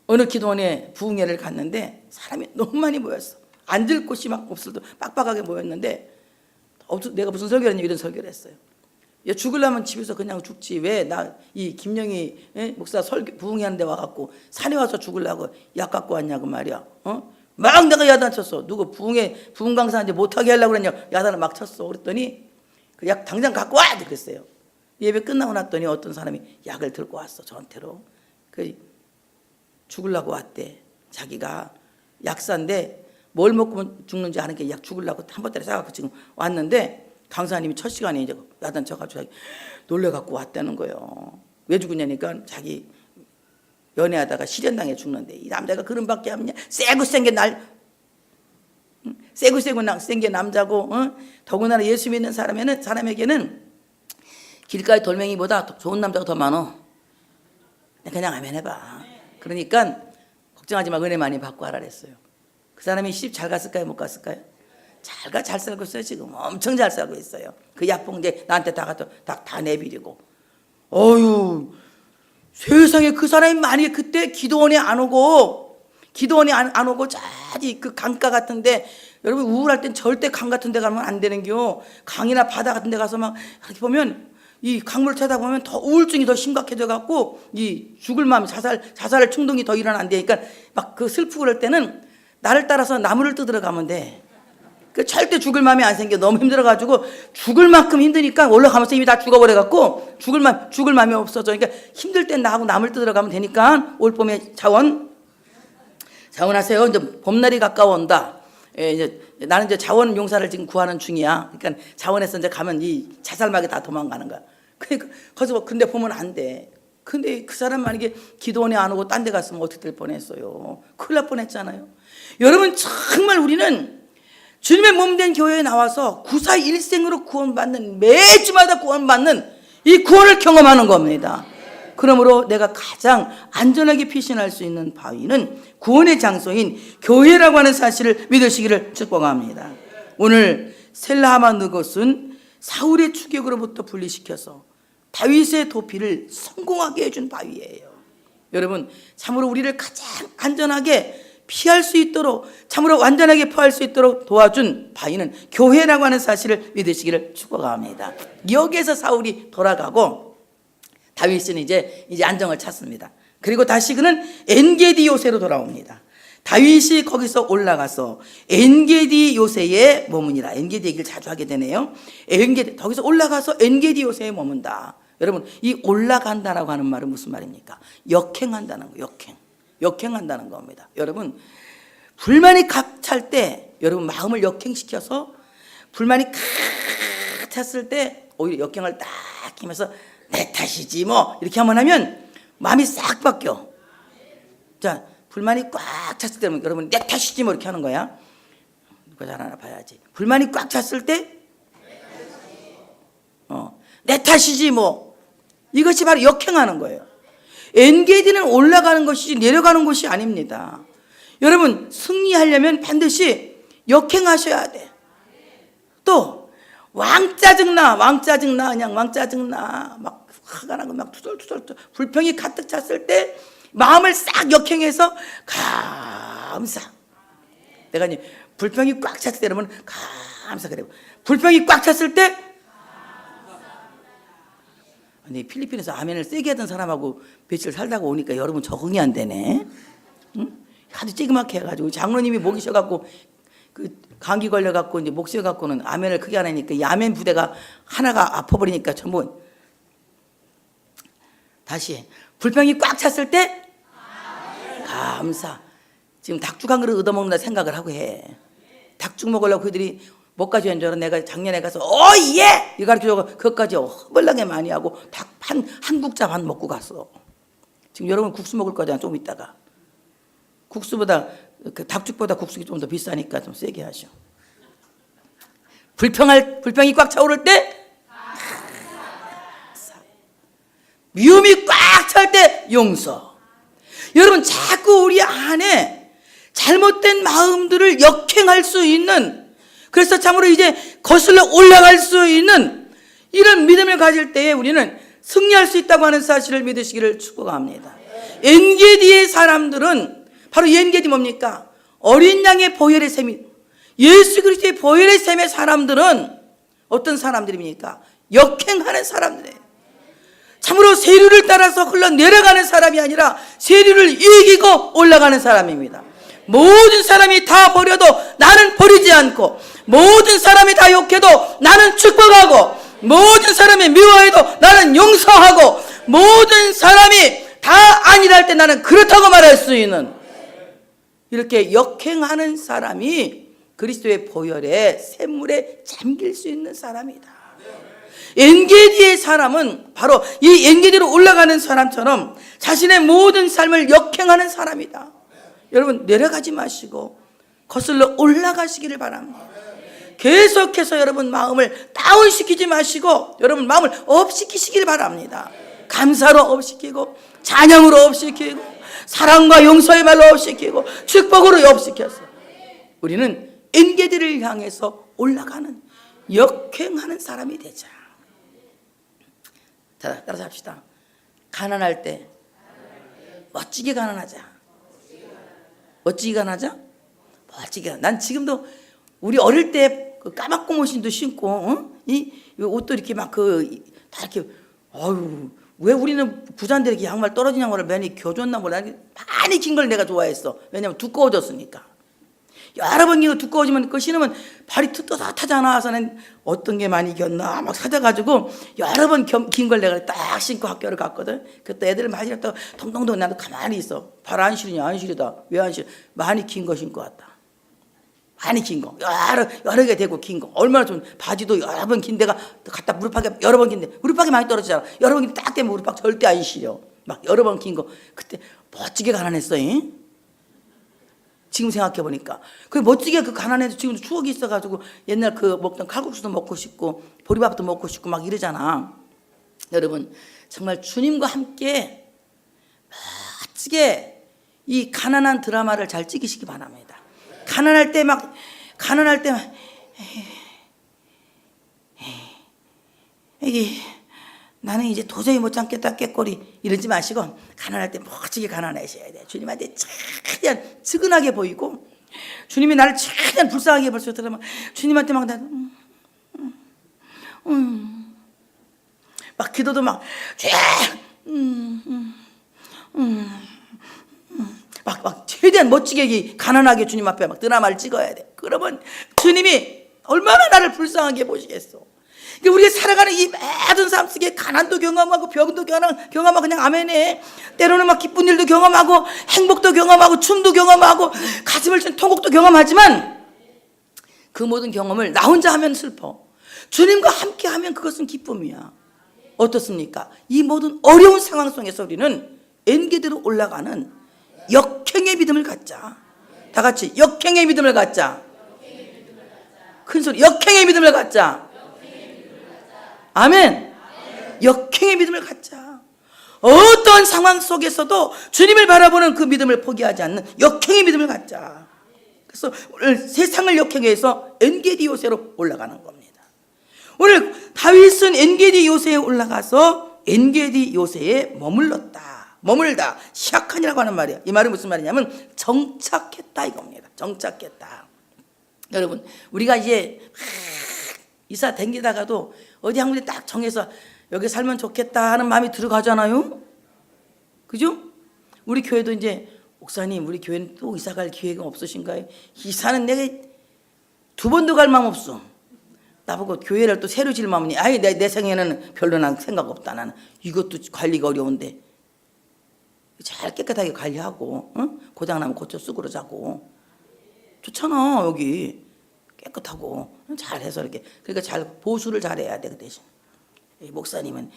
어느 기도원에 부흥회를 갔는데 사람이 너무 많이 모였어. 앉을 곳이 막 없을 때 빡빡하게 모였는데, 내가 무슨 설교를 했냐, 이런 설교를 했어요. 야, 죽으려면 집에서 그냥 죽지, 왜 나 이 김영희 목사 부흥회 하는데 와갖고 산에 와서 죽으려고 약 갖고 왔냐고 말이야. 막 내가 야단 쳤어. 누구 부흥 강사한테 못하게 하려고 그랬냐, 야단을 막 쳤어. 그랬더니 그 약 당장 갖고 와! 그랬어요. 예배 끝나고 났더니 어떤 사람이 약을 들고 왔어, 저한테로. 죽으려고 왔대. 자기가 약사인데 뭘 먹고 죽는지 아는 게 약 죽으려고 한 번짜리 싸갖고 지금 왔는데, 강사님이 첫 시간에 이제 야단 쳐가지고 놀래갖고 왔다는 거예요. 왜 죽었냐니까 자기 연애하다가 실연당해 죽는데, 이 남자가 그런 밖에 없냐, 세고 센 게 남자고, 더군다나 예수 믿는 사람에게는 길가의 돌멩이보다 좋은 남자가 더 많어. 그냥 아멘 해봐. 그러니까 걱정하지 마, 은혜 많이 받고 하라 그랬어요. 그 사람이 시집 잘 갔을까요? 못 갔을까요? 잘 살고 있어요. 지금 엄청 잘 살고 있어요. 그 약봉제 나한테 다 내비리고. 어휴, 세상에 그 사람이 만약에 그때 기도원에 안 오고 자지 그 강가 같은데, 여러분 우울할 땐 절대 강 같은 데 가면 안 되는겨. 강이나 바다 같은 데 가서 막 이렇게 보면, 이 강물 쳐다보면 더 우울증이 더 심각해져 갖고 이 죽을 마음, 자살 충동이 더 일어난다니까. 막 그 슬프고 그럴 때는 나를 따라서 나무를 뜯으러 가면 돼. 그 절대 죽을 마음이 안 생겨. 너무 힘들어가지고 죽을 만큼 힘드니까 올라가면서 이미 다 죽어버려갖고 죽을 마음이 없어져. 그러니까 힘들 땐 나하고 나무를 뜯으러 가면 되니까 올봄에 자원하세요. 이제 봄날이 가까워온다. 이제 나는 이제 자원 용사를 지금 구하는 중이야. 그러니까 자원에서 이제 가면 이 자살막에 다 도망가는 거야. 그러니까 거기서 근데 보면 안 돼. 근데 그 사람 만약에 기도원에 안 오고 딴 데 갔으면 어떻게 될 뻔했어요. 큰일 날 뻔했잖아요. 여러분 정말 우리는 주님의 몸된 교회에 나와서 구사일생으로 구원받는, 매주마다 구원받는 이 구원을 경험하는 겁니다. 그러므로 내가 가장 안전하게 피신할 수 있는 바위는 구원의 장소인 교회라고 하는 사실을 믿으시기를 축복합니다. 오늘 셀라하마 느곳은 사울의 추격으로부터 분리시켜서 다윗의 도피를 성공하게 해준 바위예요. 여러분 참으로 우리를 가장 안전하게 피할 수 있도록, 참으로 완전하게 포할 수 있도록 도와준 바위는 교회라고 하는 사실을 믿으시기를 축복합니다. 여기에서 사울이 돌아가고 다윗은 이제 안정을 찾습니다. 그리고 다시 그는 엔게디 요새로 돌아옵니다. 다윗이 거기서 올라가서 엔게디 요새에 머무니라. 엔게디 얘기를 자주 하게 되네요. 거기서 올라가서 엔게디 요새에 머문다. 여러분 이 올라간다라고 하는 말은 무슨 말입니까? 역행한다는 거. 역행한다는 겁니다. 여러분 불만이 각 찰 때 여러분 마음을 역행시켜서, 불만이 칵 찼을 때 오히려 역행을 딱 하면서 내 탓이지 뭐 이렇게 하면 마음이 싹 바뀌어. 자, 불만이 꽉 찼을 때 여러분 내 탓이지 뭐 이렇게 하는 거야. 누가 잘 하나 봐야지. 불만이 꽉 찼을 때 내 탓이지 뭐, 이것이 바로 역행하는 거예요. 엔게디는 올라가는 것이지 내려가는 것이 아닙니다. 여러분 승리하려면 반드시 역행하셔야 돼. 또 왕짜증나 그냥 왕짜증나 막 화가 나고 막 투덜투덜 불평이 가득 찼을 때 마음을 싹 역행해서 감사. 내가 이제 불평이 꽉 찼을 때 여러분 감사 그래요. 불평이 꽉 찼을 때, 아니 필리핀에서 아멘을 세게 하던 사람하고 며칠 살다가 오니까 여러분 적응이 안 되네. 응? 하도 찌그맣게 해가지고 장로님이 목이 쉬어갖고 그 감기 걸려갖고 이제 목 쉬어갖고는 아멘을 크게 안 하니까 이 아멘 부대가 하나가 아파버리니까 전부. 다시 불평이 꽉 찼을 때 감사. 지금 닭죽 한 그릇 얻어먹는다 생각을 하고 해. 닭죽 먹으려고 그들이 뭐까지 한 줄 알아? 내가 작년에 가서 예! 이거 가르쳐주고 그것까지 허벌나게 많이 하고 닭 한 국자 반 먹고 갔어. 지금 여러분 국수 먹을 거잖아 좀 이따가. 국수보다 그 닭죽보다 국수가 좀 더 비싸니까 좀 세게 하셔. 불평이 꽉 차오를 때 미움이 꽉 찰 때 용서. 여러분 자꾸 우리 안에 잘못된 마음들을 역행할 수 있는, 그래서 참으로 이제 거슬러 올라갈 수 있는 이런 믿음을 가질 때에 우리는 승리할 수 있다고 하는 사실을 믿으시기를 축복합니다. 엔게디의 사람들은 바로 엔게디 뭡니까? 어린 양의 보혈의 셈이, 예수 그리스도의 보혈의 셈의 사람들은 어떤 사람들입니까? 역행하는 사람들이에요. 참으로 세류를 따라서 흘러내려가는 사람이 아니라 세류를 이기고 올라가는 사람입니다. 모든 사람이 다 버려도 나는 버리지 않고, 모든 사람이 다 욕해도 나는 축복하고, 모든 사람이 미워해도 나는 용서하고, 모든 사람이 다 아니라 할 때 나는 그렇다고 말할 수 있는, 이렇게 역행하는 사람이 그리스도의 보혈의 샘물에 잠길 수 있는 사람이다. 엔게디의 사람은 바로 이 엔게디로 올라가는 사람처럼 자신의 모든 삶을 역행하는 사람이다. 여러분 내려가지 마시고 거슬러 올라가시기를 바랍니다. 계속해서 여러분 마음을 다운시키지 마시고 여러분 마음을 업시키시길 바랍니다. 감사로 업시키고 찬양으로 업시키고 사랑과 용서의 말로 업시키고 축복으로 업시켰어. 우리는 엔게디를 향해서 올라가는 역행하는 사람이 되자. 자, 따라서 합시다. 가난할 때 멋지게 가난하자. 멋지게 가난하자. 멋지게. 난 지금도 우리 어릴 때 그 까맣고무신도 신고, 이 옷도 이렇게 막 다 이렇게, 왜 우리는 부자인데 이렇게 양말 떨어진 양말을 많이 겨줬나 몰라. 많이 긴 걸 내가 좋아했어. 왜냐면 두꺼워졌으니까. 여러 번 이거 두꺼워지면 그거 신으면 발이 뚜렷하잖아. 그래서 어떤 게 많이 겼나 막 찾아가지고 여러 번 긴 걸 내가 딱 신고 학교를 갔거든. 그때 애들 많이 갔다가 덩덩덩 나도 가만히 있어. 발 안 시리냐? 안 시리다. 왜 안 시려? 많이 긴 거 신고 왔다. 많이 긴 거. 여러 개 되고 긴 거. 얼마나 좀 바지도 여러 번 긴 데가 갖다 무릎팍에 여러 번 긴데 무릎팍이 많이 떨어지잖아. 여러 번 긴 데 딱 되면 무릎팍 절대 안 시려. 막 여러 번 긴 거. 그때 멋지게 가난했어. 지금 생각해 보니까 그 멋지게 그 가난해도 지금도 추억이 있어가지고 옛날 그 먹던 칼국수도 먹고 싶고 보리밥도 먹고 싶고 막 이러잖아. 여러분 정말 주님과 함께 멋지게 이 가난한 드라마를 잘 찍으시기 바랍니다. 가난할 때 이게 나는 이제 도저히 못 참겠다 깨꼬리 이러지 마시고 가난할 때 멋지게 가난하셔야 돼. 주님한테 최대한 측은하게 보이고 주님이 나를 최대한 불쌍하게 볼 수 있도록 주님한테 막 기도도 막 최대한 멋지게 가난하게 주님 앞에 막 드라마를 찍어야 돼. 그러면 주님이 얼마나 나를 불쌍하게 보시겠어. 우리가 살아가는 이 모든 삶 속에 가난도 경험하고 병도 경험하고 그냥 아멘해. 때로는 막 기쁜 일도 경험하고 행복도 경험하고 춤도 경험하고 가슴을 친 통곡도 경험하지만 그 모든 경험을 나 혼자 하면 슬퍼. 주님과 함께 하면 그것은 기쁨이야. 어떻습니까? 이 모든 어려운 상황 속에서 우리는 엔게디로 올라가는 역행의 믿음을 갖자. 다 같이 역행의 믿음을 갖자. 큰 소리 역행의 믿음을 갖자. 아멘. 역행의 믿음을 갖자. 어떤 상황 속에서도 주님을 바라보는 그 믿음을 포기하지 않는 역행의 믿음을 갖자. 그래서 오늘 세상을 역행해서 엔게디 요새로 올라가는 겁니다. 오늘 다윗은 엔게디 요새에 올라가서 엔게디 요새에 머물다 시아칸이라고 하는 말이야. 이 말은 무슨 말이냐면 정착했다 이겁니다. 정착했다. 여러분 우리가 이제 이사 댕기다가도 어디 한 군데 딱 정해서 여기 살면 좋겠다 하는 마음이 들어가잖아요. 그죠? 우리 교회도 이제 목사님 우리 교회는 또 이사 갈 기회가 없으신가요? 이사는 내가 2번도 갈 마음 없어. 나보고 교회를 또 새로 질 마음이니 아예 내 생에는 별로 난 생각 없다. 나는 이것도 관리가 어려운데 잘 깨끗하게 관리하고 고장나면 고쳐 쓰고 그러자고. 좋잖아. 여기 깨끗하고 잘해서 이렇게. 그러니까 잘 보수를 잘해야 돼. 그 대신 목사님은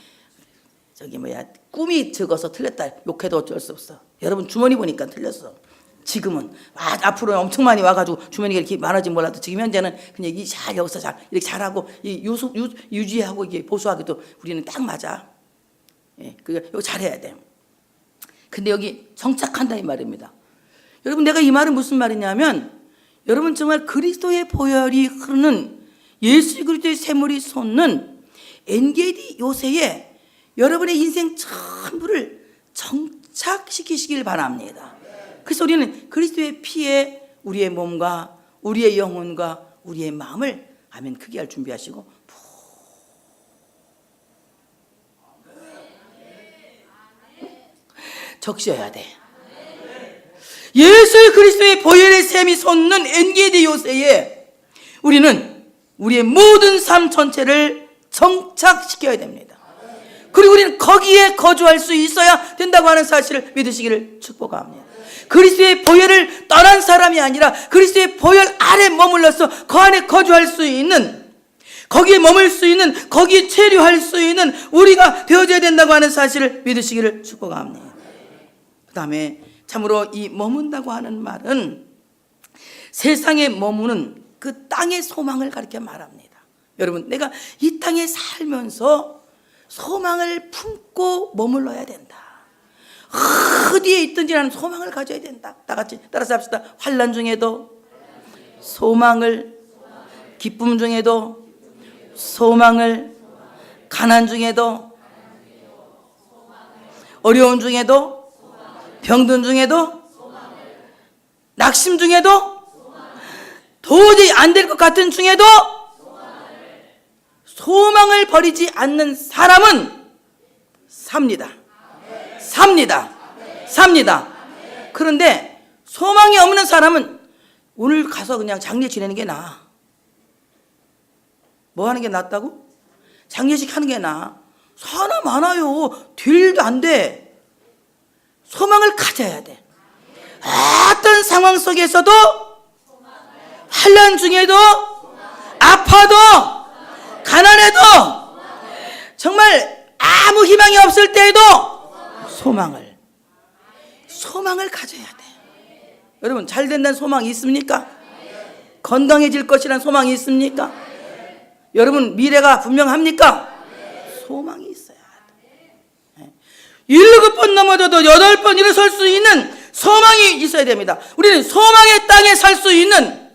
꿈이 적어서 틀렸다 욕해도 어쩔 수 없어. 여러분 주머니 보니까 틀렸어. 지금은 앞으로 엄청 많이 와가지고 주머니가 이렇게 많아지면 몰라도 지금 현재는 그냥 여기서 잘 이렇게 잘하고 유지하고 이게 보수하기도 우리는 딱 맞아. 이거 잘해야 돼. 근데 여기 정착한다 이 말입니다. 여러분 내가 이 말은 무슨 말이냐면 여러분 정말 그리스도의 보혈이 흐르는 예수 그리스도의 샘물이 솟는 엔게디 요새에 여러분의 인생 전부를 정착시키시길 바랍니다. 그래서 우리는 그리스도의 피에 우리의 몸과 우리의 영혼과 우리의 마음을 아멘 크게 할 준비하시고 적셔야 돼. 예수 그리스도의 보혈의 샘이 솟는 엔게디 요새에 우리는 우리의 모든 삶 전체를 정착시켜야 됩니다. 그리고 우리는 거기에 거주할 수 있어야 된다고 하는 사실을 믿으시기를 축복합니다. 그리스도의 보혈을 떠난 사람이 아니라 그리스도의 보혈 아래 머물러서 그 안에 거주할 수 있는, 거기에 머물 수 있는, 거기에 체류할 수 있는 우리가 되어져야 된다고 하는 사실을 믿으시기를 축복합니다. 그 다음에 참으로 이 머문다고 하는 말은 세상에 머무는 그 땅의 소망을 가리켜 말합니다. 여러분 내가 이 땅에 살면서 소망을 품고 머물러야 된다. 어디에 있든지 나는 소망을 가져야 된다. 다 같이 따라서 합시다. 환난 중에도 소망을, 기쁨 중에도 소망을, 가난 중에도, 어려움 중에도, 병든 중에도, 낙심 중에도, 도저히 안 될 것 같은 중에도 소망을 버리지 않는 사람은 삽니다. 삽니다. 삽니다. 그런데 소망이 없는 사람은 오늘 가서 그냥 장례 지내는 게 나아. 뭐 하는 게 낫다고? 장례식 하는 게 나아. 사나 많아요. 될 일도 안 돼. 소망을 가져야 돼. 어떤 상황 속에서도, 환난 중에도, 아파도, 가난해도, 정말 아무 희망이 없을 때에도 소망을 가져야 돼. 여러분, 잘 된다는 소망이 있습니까? 건강해질 것이라는 소망이 있습니까? 여러분, 미래가 분명합니까? 소망이 있어야 돼. 7번 넘어져도 8번 일어설 수 있는 소망이 있어야 됩니다. 우리는 소망의 땅에 살 수 있는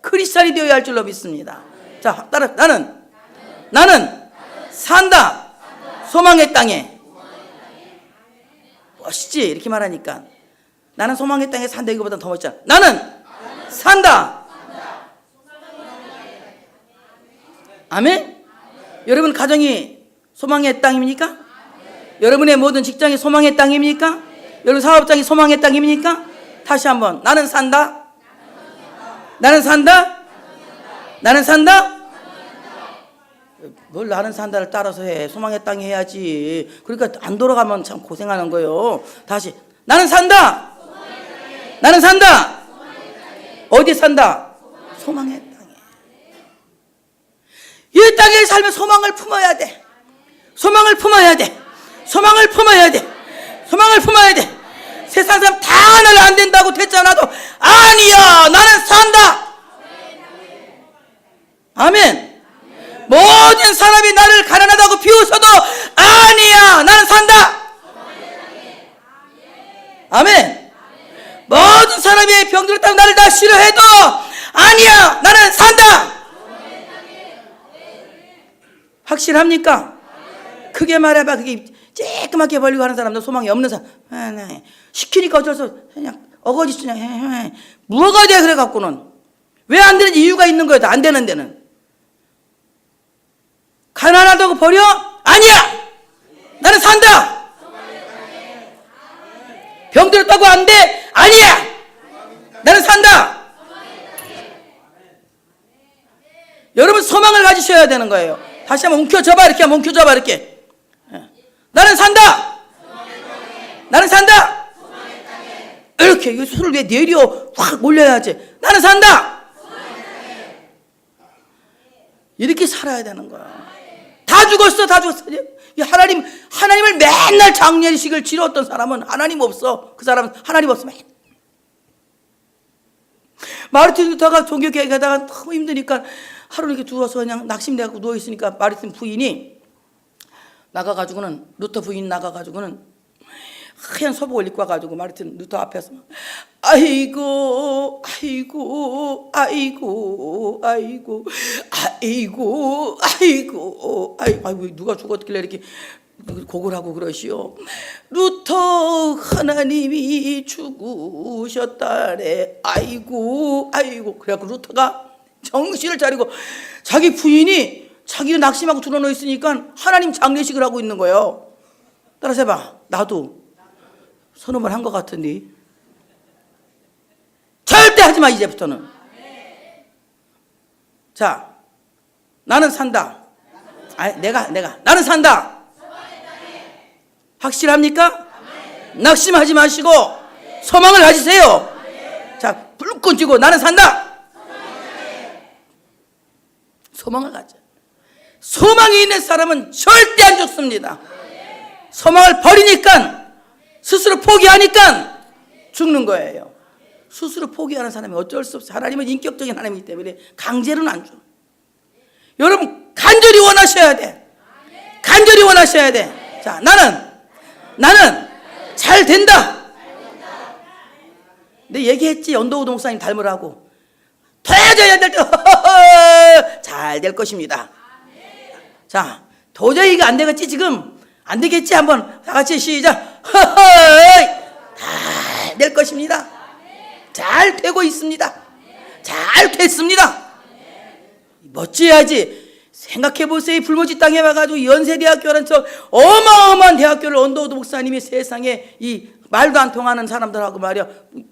크리스찬이 되어야 할 줄로 믿습니다. 자, 따라 나는 산다. 소망의 땅에. 멋있지? 이렇게 말하니까. 나는 소망의 땅에 산다 이거보다 더 멋있잖아. 나는 산다. 아멘? 여러분 가정이 소망의 땅입니까? 여러분의 모든 직장이 소망의 땅입니까? 여러분 사업장이 소망의 땅입니까? 다시 한번. 나는 산다. 나는 산다. 나는 산다. 뭘 나는 산다를 따라서 해. 소망의 땅에 해야지. 그러니까 안 돌아가면 참 고생하는 거예요. 다시. 나는 산다. 나는 산다. 어디에 산다? 소망의 땅에. 이 땅에 살면 소망을 품어야 돼. 소망을 품어야 돼. 소망을 품어야 돼. 소망을 품어야 돼. 세상 사람 다 나를 안 된다고 됐잖아도 아니야. 나는 산다. 아멘. 모든 사람이 나를 가난하다고 비웃어도 아니야. 나는 산다. 아멘. 모든 사람이 병들었다고 나를 다 싫어해도 아니야. 나는 산다. 확실합니까? 크게 말해봐. 그게 쬐끄맣게 벌리고 하는 사람도 소망이 없는 사람. 시키니까 어쩔 수 없어. 그냥 어거지 그냥 뭐가 돼 그래 갖고는. 왜 안 되는지 이유가 있는 거예요. 안 되는 데는. 가난하다고 버려? 아니야. 나는 산다. 병들었다고 안 돼? 아니야. 나는 산다. 여러분 소망을 가지셔야 되는 거예요. 다시 한번 움켜줘봐. 이렇게 한번 움켜줘봐. 이렇게. 나는 산다. 나는 산다. 이렇게 술을 왜 내려 확 올려야지. 나는 산다. 이렇게 살아야 되는 거야. 다 죽었어. 다 죽었어. 하나님을 맨날 장례식을 치렀던 사람은 하나님 없어. 그 사람은 하나님 없으면 마르틴 루터가 종교개혁 하다가 너무 힘드니까 하루 이렇게 누워서 그냥 낙심돼갖고 누워있으니까 마르틴 부인이 나가가지고는 루터 부인 나가가지고는 하얀 소복을 입고 와가지고 마르틴 루터 앞에서 아이고 아이고 아이고 아이고 아이고 아이고 아이고 누가 죽었길래 이렇게 곡을 하고 그러시오. 루터 하나님이 죽으셨다네. 아이고 아이고. 그래갖고 루터가 정신을 차리고 자기 부인이 자기가 낙심하고 드러누워 있으니까 하나님 장례식을 하고 있는 거예요. 따라서 해봐. 나도 서너 번 한 것 같은데 절대 하지 마. 이제부터는. 자, 나는 산다. 내가 나는 산다. 확실합니까? 낙심하지 마시고 소망을 가지세요. 자, 불끈 쥐고 나는 산다. 소망을 가져. 소망이 있는 사람은 절대 안 죽습니다. 소망을 버리니까, 스스로 포기하니까 죽는 거예요. 스스로 포기하는 사람이 어쩔 수 없어요. 하나님은 인격적인 하나님이기 때문에 강제로는 안 줘. 여러분 간절히 원하셔야 돼. 간절히 원하셔야 돼. 자, 나는 잘 된다. 근데 얘기했지, 연도우 목사님 닮으라고. 도저히 안 될 때, 잘 될 것입니다. 자, 도저히 이거 안 되겠지, 지금? 안 되겠지? 한번 다 같이 시작. 다 될 것입니다. 잘 되고 있습니다. 잘 됐습니다. 멋져야지. 생각해보세요. 불모지 땅에 와가지고 연세대학교라는 저 어마어마한 대학교를 연도우 목사님이 세상에 이 말도 안 통하는 사람들하고 말이야,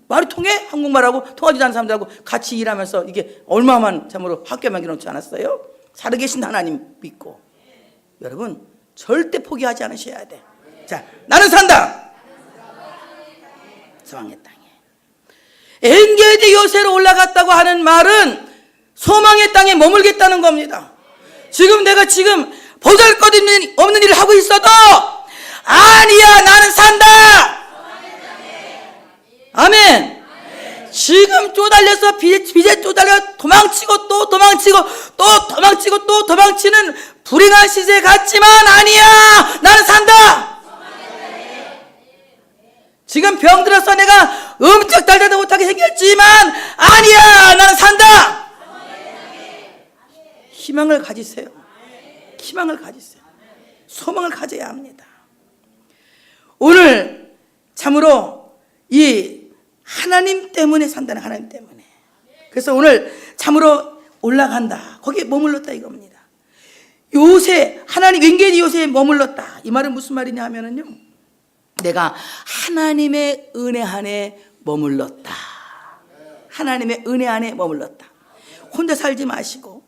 말이 통해? 한국말하고 통하지도 않는 사람들하고 같이 일하면서 이게 얼마만 참으로 학교 만들어놓지 않았어요? 살아계신 하나님 믿고. 여러분 절대 포기하지 않으셔야 돼. 자, 나는 산다. 소망의 땅에. 엔게디 요새로 올라갔다고 하는 말은 소망의 땅에 머물겠다는 겁니다. 지금 내가 지금 보잘것없는 일을 하고 있어도 아니야, 나는 산다. 아멘. 지금 쪼달려서 빚에 쪼달려 도망치고 또 도망치고 또 도망치고 또 도망치는 불행한 시세 같지만 아니야, 나는 산다. 지금 병들어서 내가 음쩍 달려도 못하게 생겼지만 아니야, 나는 산다. 희망을 가지세요. 희망을 가지세요. 소망을 가져야 합니다. 오늘 참으로 이 하나님 때문에 산다는, 하나님 때문에. 그래서 오늘 참으로 올라간다, 거기에 머물렀다 이겁니다. 요새 하나님 엔게디 요새에 머물렀다, 이 말은 무슨 말이냐 하면은요, 내가 하나님의 은혜 안에 머물렀다. 하나님의 은혜 안에 머물렀다. 혼자 살지 마시고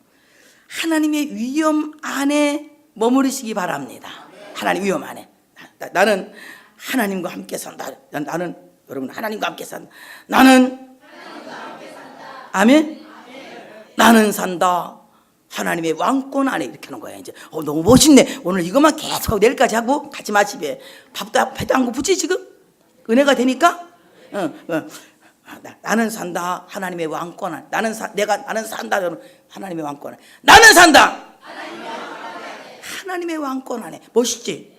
하나님의 위엄 안에 머무르시기 바랍니다. 하나님 위엄 안에. 나는 하나님과 함께 산다. 나는, 여러분, 하나님과 함께 산다. 나는 아멘. 나는 산다. 하나님의 왕권 안에, 이렇게 하는 거야. 이제 너무 멋있네. 오늘 이것만 계속 내일까지 하고 가지 마, 집에. 밥도 배도 안 고프지 지금? 은혜가 되니까. 나는 산다. 하나님의 왕권 안에. 나는 산다. 하나님의 왕권 안에. 나는 산다. 하나님의 왕권 안에. 멋있지?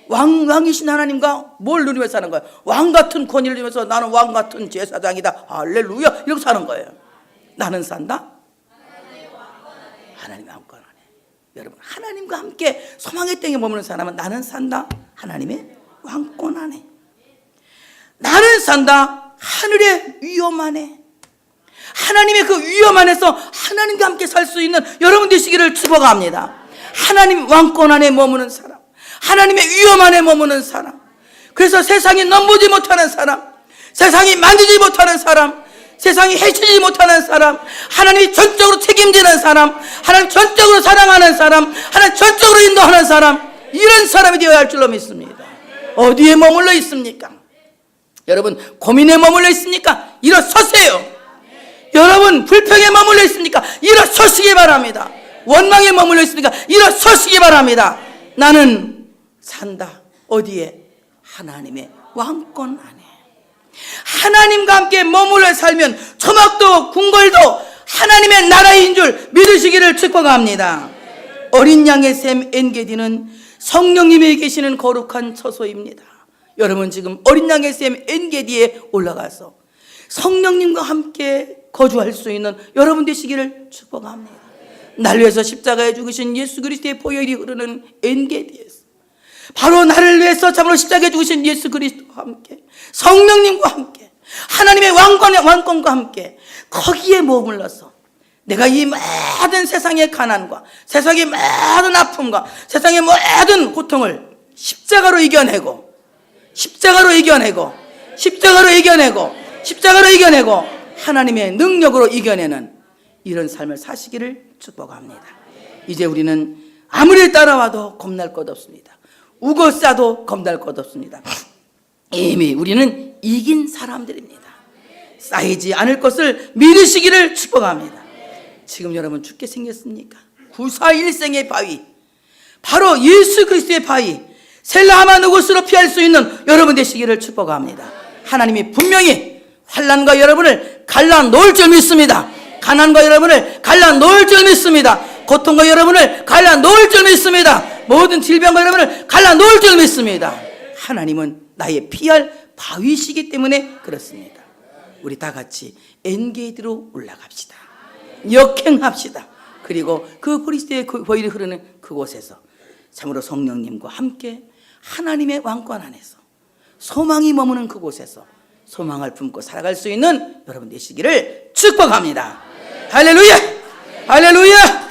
왕이신 하나님과 뭘 누리면서 사는 거야? 왕 같은 권위를 누리면서 나는 왕 같은 제사장이다. 할렐루야. 이렇게 사는 거예요. 나는 산다. 하나님의 왕권 안에. 여러분, 하나님과 함께 소망의 땅에 머무는 사람은 나는 산다. 하나님의 왕권 안에. 나는 산다. 하늘의 위엄 안에. 하나님의 그 위엄 안에서 하나님과 함께 살 수 있는 여러분 되시기를 축복합니다. 하나님 왕권 안에 머무는 사람, 하나님의 위엄 안에 머무는 사람. 그래서 세상이 넘보지 못하는 사람, 세상이 만지지 못하는 사람, 세상이 해치지 못하는 사람, 하나님이 전적으로 책임지는 사람, 하나님 전적으로 사랑하는 사람, 하나님 전적으로 인도하는 사람, 이런 사람이 되어야 할 줄로 믿습니다. 어디에 머물러 있습니까? 여러분, 고민에 머물러 있습니까? 일어서세요. 여러분, 불평에 머물러 있습니까? 일어서시기 바랍니다. 원망에 머물러 있습니까? 일어서시기 바랍니다. 나는 산다. 어디에? 하나님의 왕권 안에. 하나님과 함께 머물러 살면 초막도 궁궐도 하나님의 나라인 줄 믿으시기를 축복합니다. 어린 양의 샘 엔게디는 성령님이 계시는 거룩한 처소입니다. 여러분, 지금 어린 양의 샘 엔게디에 올라가서 성령님과 함께 거주할 수 있는 여러분 되시기를 축복합니다. 날 위해서 십자가에 죽으신 예수 그리스도의 보혈이 흐르는 엔게디에서, 바로 나를 위해서 참으로 십자가에 죽으신 예수 그리스도와 함께, 성령님과 함께, 하나님의 왕권과 함께 거기에 머물러서 내가 이 모든 세상의 가난과 세상의 모든 아픔과 세상의 모든 고통을 십자가로 이겨내고 하나님의 능력으로 이겨내는 이런 삶을 사시기를 축복합니다. 이제 우리는 아무리 따라와도 겁날 것 없습니다. 우거 싸도 겁날 것 없습니다. 이미 우리는 이긴 사람들입니다. 쌓이지 않을 것을 믿으시기를 축복합니다. 지금 여러분 죽게 생겼습니까? 구사일생의 바위, 바로 예수 그리스도의 바위, 셀라하만 그곳으로 피할 수 있는 여러분 되시기를 축복합니다. 하나님이 분명히 환난과 여러분을 갈라놓을 줄 믿습니다. 가난과 여러분을 갈라놓을 줄 믿습니다. 고통과 여러분을 갈라놓을 줄 믿습니다. 모든 질병과 여러분을 갈라놓을 줄 믿습니다. 하나님은 나의 피할 바위시기 때문에 그렇습니다. 우리 다 같이 엔게이드로 올라갑시다. 역행합시다. 그리고 그 그리스도의 보혈이 흐르는 그곳에서 참으로 성령님과 함께 하나님의 왕권 안에서 소망이 머무는 그곳에서 소망을 품고 살아갈 수 있는 여러분 되시기를 축복합니다. 할렐루야! 할렐루야!